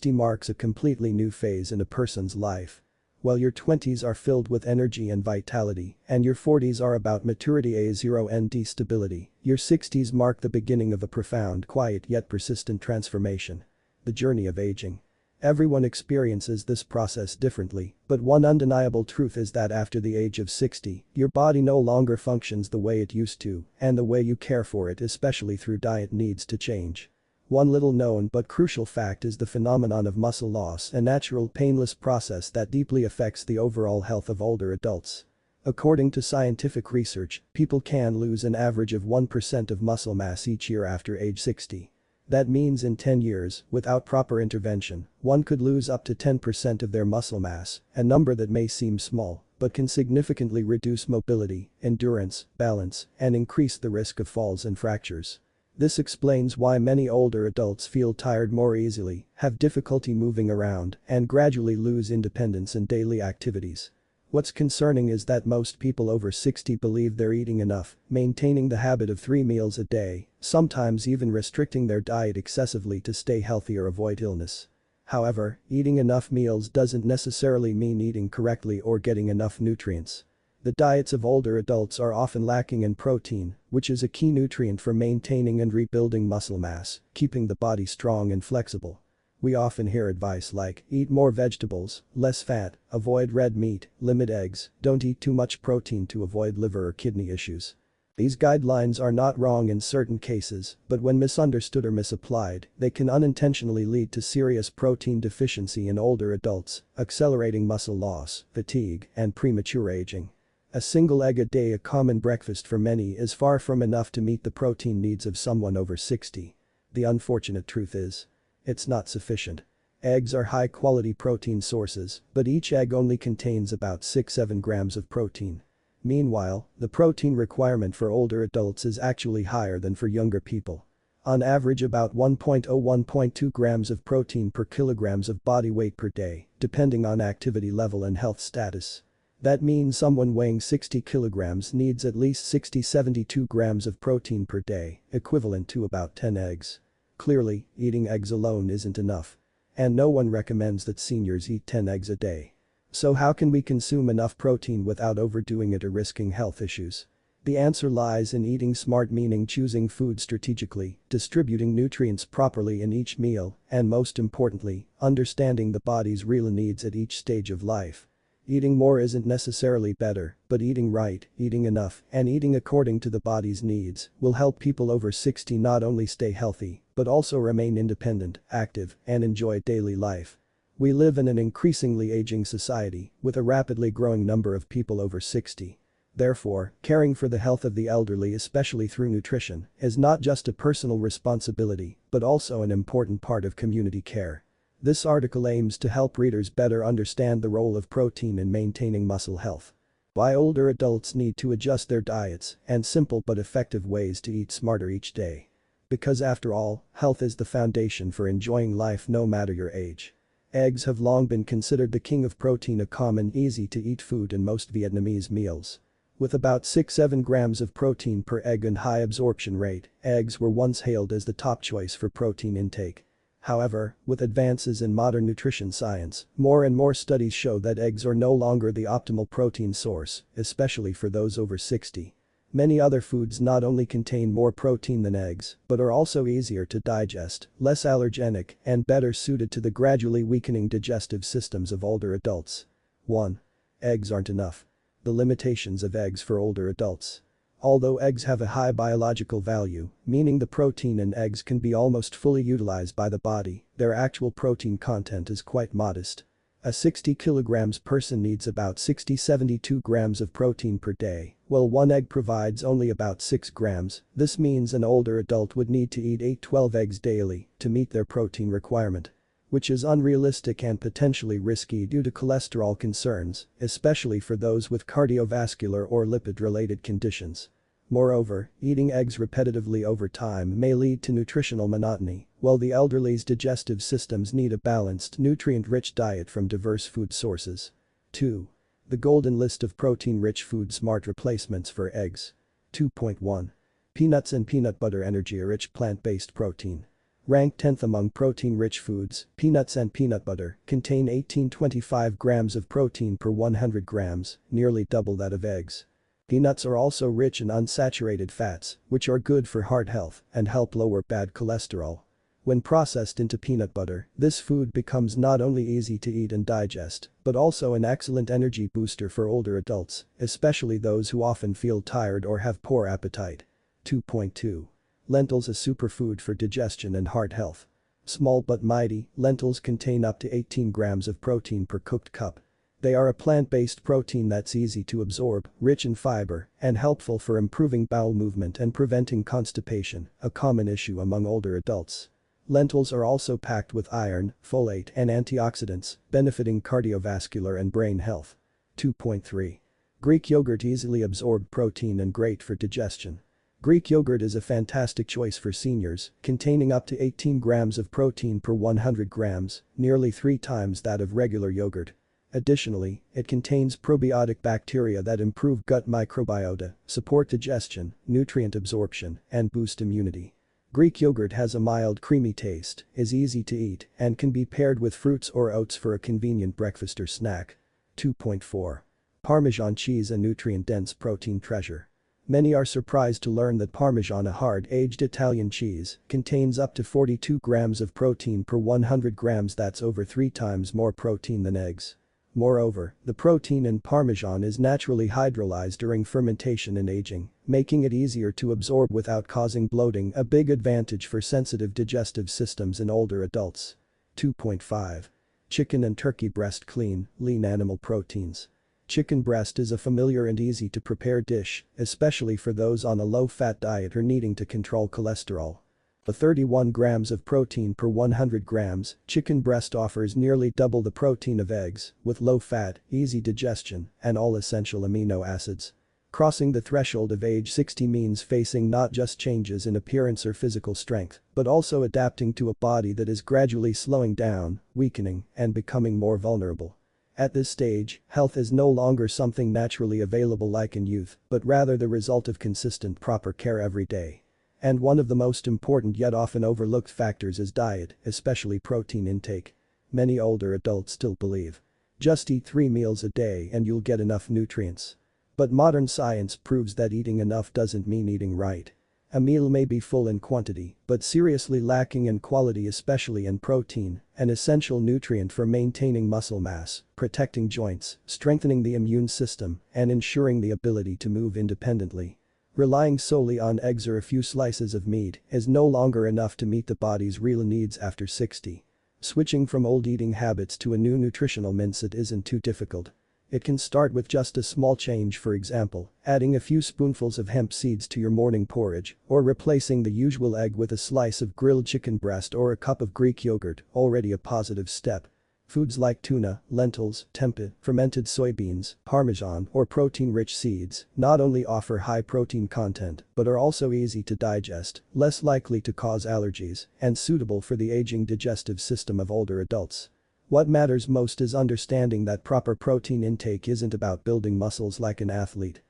60 marks a completely new phase in a person's life. While your 20s are filled with energy and vitality, and your 40s are about maturity and stability, your 60s mark the beginning of a profound, quiet yet persistent transformation. The journey of aging. Everyone experiences this process differently, but one undeniable truth is that after the age of 60, your body no longer functions the way it used to, and the way you care for it, especially through diet, needs to change. One little known but crucial fact is the phenomenon of muscle loss, a natural, painless process that deeply affects the overall health of older adults. According to scientific research, people can lose an average of 1% of muscle mass each year after age 60. That means in 10 years, without proper intervention, one could lose up to 10% of their muscle mass, a number that may seem small, but can significantly reduce mobility, endurance, balance, and increase the risk of falls and fractures. This explains why many older adults feel tired more easily, have difficulty moving around, and gradually lose independence in daily activities. What's concerning is that most people over 60 believe they're eating enough, maintaining the habit of 3 meals a day, sometimes even restricting their diet excessively to stay healthy or avoid illness. However, eating enough meals doesn't necessarily mean eating correctly or getting enough nutrients. The diets of older adults are often lacking in protein, which is a key nutrient for maintaining and rebuilding muscle mass, keeping the body strong and flexible. We often hear advice like, eat more vegetables, less fat, avoid red meat, limit eggs, don't eat too much protein to avoid liver or kidney issues. These guidelines are not wrong in certain cases, but when misunderstood or misapplied, they can unintentionally lead to serious protein deficiency in older adults, accelerating muscle loss, fatigue, and premature aging. A single egg a day, a common breakfast for many, is far from enough to meet the protein needs of someone over 60. The unfortunate truth is, it's not sufficient. Eggs are high-quality protein sources, but each egg only contains about 6-7 grams of protein. Meanwhile, the protein requirement for older adults is actually higher than for younger people. On average, about 1.0–1.2 grams of protein per kilograms of body weight per day, depending on activity level and health status. That means someone weighing 60 kilograms needs at least 60–72 grams of protein per day, equivalent to about 10 eggs. Clearly, eating eggs alone isn't enough. And no one recommends that seniors eat 10 eggs a day. So how can we consume enough protein without overdoing it or risking health issues? The answer lies in eating smart, meaning choosing food strategically, distributing nutrients properly in each meal, and most importantly, understanding the body's real needs at each stage of life. Eating more isn't necessarily better, but eating right, eating enough, and eating according to the body's needs will help people over 60 not only stay healthy, but also remain independent, active, and enjoy daily life. We live in an increasingly aging society, with a rapidly growing number of people over 60. Therefore, caring for the health of the elderly, especially through nutrition, is not just a personal responsibility, but also an important part of community care. This article aims to help readers better understand the role of protein in maintaining muscle health. Why older adults need to adjust their diets, and simple but effective ways to eat smarter each day. Because after all, health is the foundation for enjoying life no matter your age. Eggs have long been considered the king of protein, a common, easy-to-eat food in most Vietnamese meals. With about 6–7 grams of protein per egg and high absorption rate, eggs were once hailed as the top choice for protein intake. However, with advances in modern nutrition science, more and more studies show that eggs are no longer the optimal protein source, especially for those over 60. Many other foods not only contain more protein than eggs, but are also easier to digest, less allergenic, and better suited to the gradually weakening digestive systems of older adults. 1. Eggs aren't enough. The limitations of eggs for older adults. Although eggs have a high biological value, meaning the protein in eggs can be almost fully utilized by the body, their actual protein content is quite modest. A 60 kilograms person needs about 60–72 grams of protein per day, while one egg provides only about 6 grams. This means an older adult would need to eat 8–12 eggs daily to meet their protein requirement. Which is unrealistic and potentially risky due to cholesterol concerns, especially for those with cardiovascular or lipid-related conditions. Moreover, eating eggs repetitively over time may lead to nutritional monotony, while the elderly's digestive systems need a balanced, nutrient-rich diet from diverse food sources. 2. The golden list of protein-rich food smart replacements for eggs. 2.1. Peanuts and peanut butter, energy-rich plant-based protein. Ranked 10th among protein-rich foods, peanuts and peanut butter contain 18-25 grams of protein per 100 grams, nearly double that of eggs. Peanuts are also rich in unsaturated fats, which are good for heart health and help lower bad cholesterol. When processed into peanut butter, this food becomes not only easy to eat and digest, but also an excellent energy booster for older adults, especially those who often feel tired or have poor appetite. 2.2. Lentils, a superfood for digestion and heart health. Small but mighty, lentils contain up to 18 grams of protein per cooked cup. They are a plant-based protein that's easy to absorb, rich in fiber, and helpful for improving bowel movement and preventing constipation, a common issue among older adults. Lentils are also packed with iron, folate and antioxidants, benefiting cardiovascular and brain health. 2.3. Greek yogurt, easily absorbed protein and great for digestion. Greek yogurt is a fantastic choice for seniors, containing up to 18 grams of protein per 100 grams, nearly 3 times that of regular yogurt. Additionally, it contains probiotic bacteria that improve gut microbiota, support digestion, nutrient absorption, and boost immunity. Greek yogurt has a mild creamy taste, is easy to eat, and can be paired with fruits or oats for a convenient breakfast or snack. 2.4. Parmesan cheese, a nutrient-dense protein treasure. Many are surprised to learn that Parmesan, a hard-aged Italian cheese, contains up to 42 grams of protein per 100 grams. That's over 3 times more protein than eggs. Moreover, the protein in Parmesan is naturally hydrolyzed during fermentation and aging, making it easier to absorb without causing bloating, a big advantage for sensitive digestive systems in older adults. 2.5. Chicken and turkey breast, clean, lean animal proteins. Chicken breast is a familiar and easy-to-prepare dish, especially for those on a low-fat diet or needing to control cholesterol. With 31 grams of protein per 100 grams, chicken breast offers nearly double the protein of eggs, with low fat, easy digestion, and all essential amino acids. Crossing the threshold of age 60 means facing not just changes in appearance or physical strength, but also adapting to a body that is gradually slowing down, weakening, and becoming more vulnerable. At this stage, health is no longer something naturally available like in youth, but rather the result of consistent, proper care every day. And one of the most important yet often overlooked factors is diet, especially protein intake. Many older adults still believe, just eat 3 meals a day and you'll get enough nutrients. But modern science proves that eating enough doesn't mean eating right. A meal may be full in quantity, but seriously lacking in quality, especially in protein, an essential nutrient for maintaining muscle mass, protecting joints, strengthening the immune system, and ensuring the ability to move independently. Relying solely on eggs or a few slices of meat is no longer enough to meet the body's real needs after 60. Switching from old eating habits to a new nutritional mindset isn't too difficult. It can start with just a small change, for example, adding a few spoonfuls of hemp seeds to your morning porridge, or replacing the usual egg with a slice of grilled chicken breast or a cup of Greek yogurt, already a positive step. Foods like tuna, lentils, tempeh, fermented soybeans, Parmesan, or protein-rich seeds not only offer high protein content but are also easy to digest, less likely to cause allergies, and suitable for the aging digestive system of older adults. What matters most is understanding that proper protein intake isn't about building muscles like an athlete,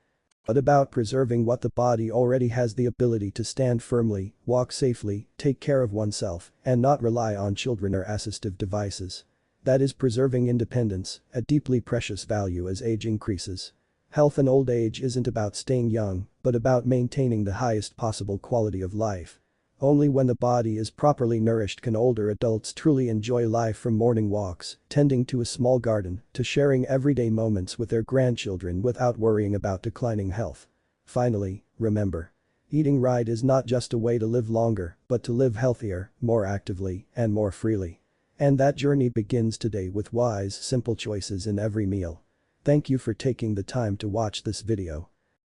but about preserving what the body already has: the ability to stand firmly, walk safely, take care of oneself, and not rely on children or assistive devices. That is preserving independence, a deeply precious value as age increases. Health in old age isn't about staying young, but about maintaining the highest possible quality of life. Only when the body is properly nourished can older adults truly enjoy life, from morning walks, tending to a small garden, to sharing everyday moments with their grandchildren without worrying about declining health. Finally, remember, eating right is not just a way to live longer, but to live healthier, more actively, and more freely. And that journey begins today with wise, simple choices in every meal. Thank you for taking the time to watch this video.